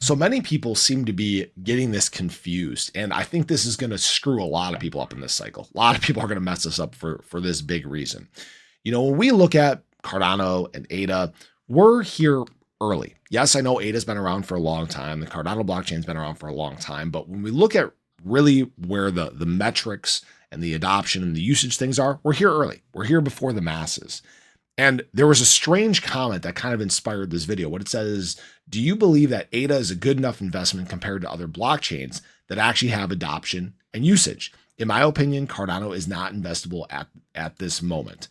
So many people seem to be getting this confused, and I think this is going to screw a lot of people up in this cycle. A lot of people are going to mess us up for this big reason. When we look at Cardano and ADA, we're here early. Yes, I know ADA's been around for a long time. The Cardano blockchain's been around for a long time, but when we look at really where the metrics and the adoption and the usage things are, we're here early. We're here before the masses. And there was a strange comment that kind of inspired this video. What it says is, do you believe that ADA is a good enough investment compared to other blockchains that actually have adoption and usage? In my opinion, Cardano is not investable at this moment.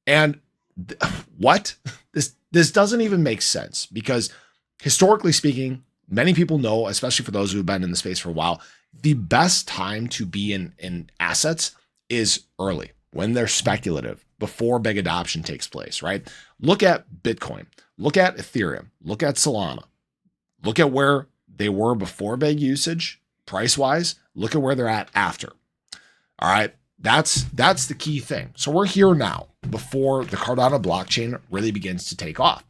And what? This doesn't even make sense, because historically speaking, many people know, especially for those who have been in the space for a while, the best time to be in assets is early, when they're speculative, before big adoption takes place, right? Look at Bitcoin, look at Ethereum, look at Solana, look at where they were before big usage, price-wise, look at where they're at after. All right, that's the key thing. So we're here now before the Cardano blockchain really begins to take off,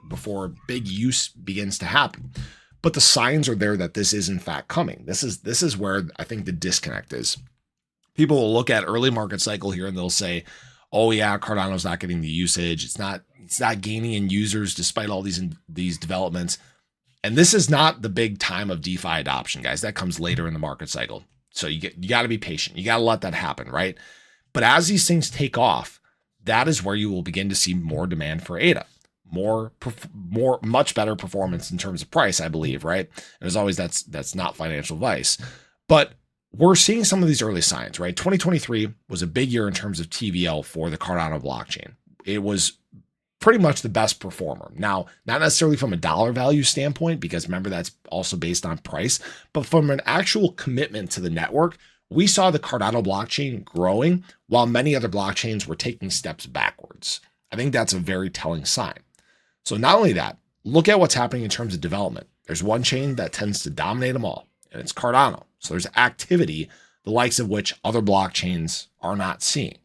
before big use begins to happen. But the signs are there that this is in fact coming. This is where I think the disconnect is. People will look at early market cycle here and they'll say, oh yeah, Cardano's not getting the usage. It's not gaining in users despite all these developments. And this is not the big time of DeFi adoption, guys. That comes later in the market cycle. So you got to be patient. You got to let that happen, right? But as these things take off, that is where you will begin to see more demand for ADA, much better performance in terms of price, I believe, right? And as always, that's not financial advice, but we're seeing some of these early signs, right? 2023 was a big year in terms of TVL for the Cardano blockchain. It was pretty much the best performer. Now, not necessarily from a dollar value standpoint, because remember, that's also based on price, but from an actual commitment to the network, we saw the Cardano blockchain growing while many other blockchains were taking steps backwards. I think that's a very telling sign. So not only that, look at what's happening in terms of development. There's one chain that tends to dominate them all, and it's Cardano. So there's activity, the likes of which other blockchains are not seeing.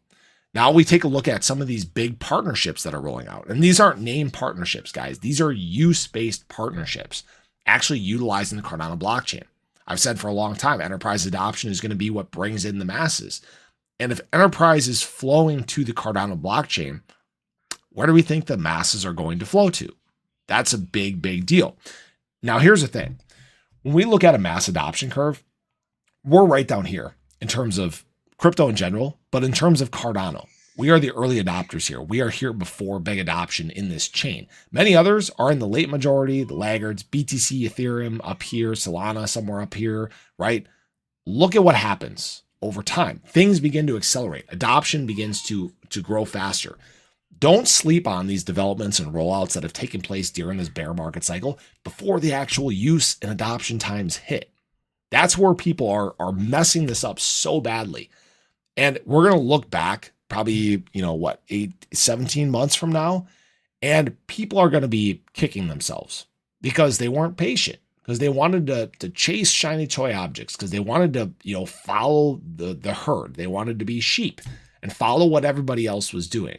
Now we take a look at some of these big partnerships that are rolling out. And these aren't name partnerships, guys. These are use-based partnerships, actually utilizing the Cardano blockchain. I've said for a long time, enterprise adoption is going to be what brings in the masses. And if enterprise is flowing to the Cardano blockchain, where do we think the masses are going to flow to? That's a big, big deal. Now, here's the thing. When we look at a mass adoption curve, we're right down here in terms of crypto in general, but in terms of Cardano, we are the early adopters here. We are here before big adoption in this chain. Many others are in the late majority, the laggards, BTC, Ethereum up here, Solana somewhere up here, right? Look at what happens over time. Things begin to accelerate. Adoption begins to grow faster. Don't sleep on these developments and rollouts that have taken place during this bear market cycle before the actual use and adoption times hit. That's where people are messing this up so badly. And we're going to look back probably, 17 months from now, and people are going to be kicking themselves because they weren't patient, because they wanted to chase shiny toy objects, because they wanted to, follow the herd. They wanted to be sheep and follow what everybody else was doing.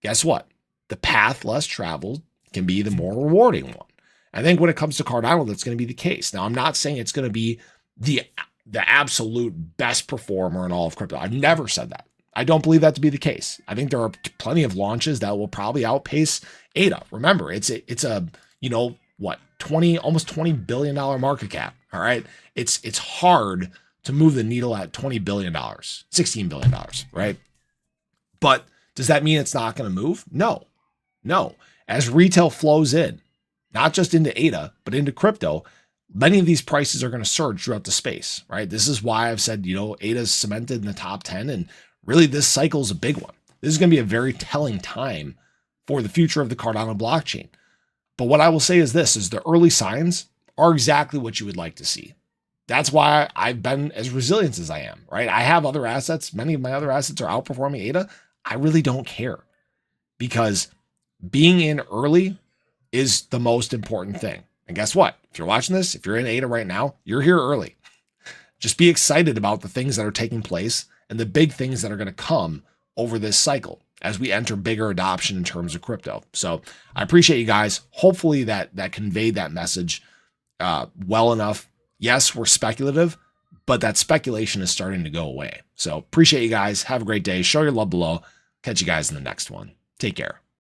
Guess what? The path less traveled can be the more rewarding one. I think when it comes to Cardano, that's going to be the case. Now, I'm not saying it's going to be the absolute best performer in all of crypto. I've never said that. I don't believe that to be the case. I think there are plenty of launches that will probably outpace ADA. Remember, it's a almost $20 billion market cap. All right. It's hard to move the needle at $20 billion, $16 billion, right? But does that mean it's not going to move? No. As retail flows in, not just into ADA, but into crypto, many of these prices are going to surge throughout the space, right? This is why I've said, ADA is cemented in the top 10, and really this cycle is a big one. This is going to be a very telling time for the future of the Cardano blockchain. But what I will say is this, is the early signs are exactly what you would like to see. That's why I've been as resilient as I am, right? I have other assets. Many of my other assets are outperforming ADA. I really don't care, because being in early is the most important thing. And guess what? If you're watching this, if you're in ADA right now, you're here early. Just be excited about the things that are taking place and the big things that are going to come over this cycle as we enter bigger adoption in terms of crypto. So I appreciate you guys. Hopefully that conveyed that message. well enough. Yes, we're speculative, but that speculation is starting to go away. So appreciate you guys. Have a great day. Show your love below. Catch you guys in the next one. Take care.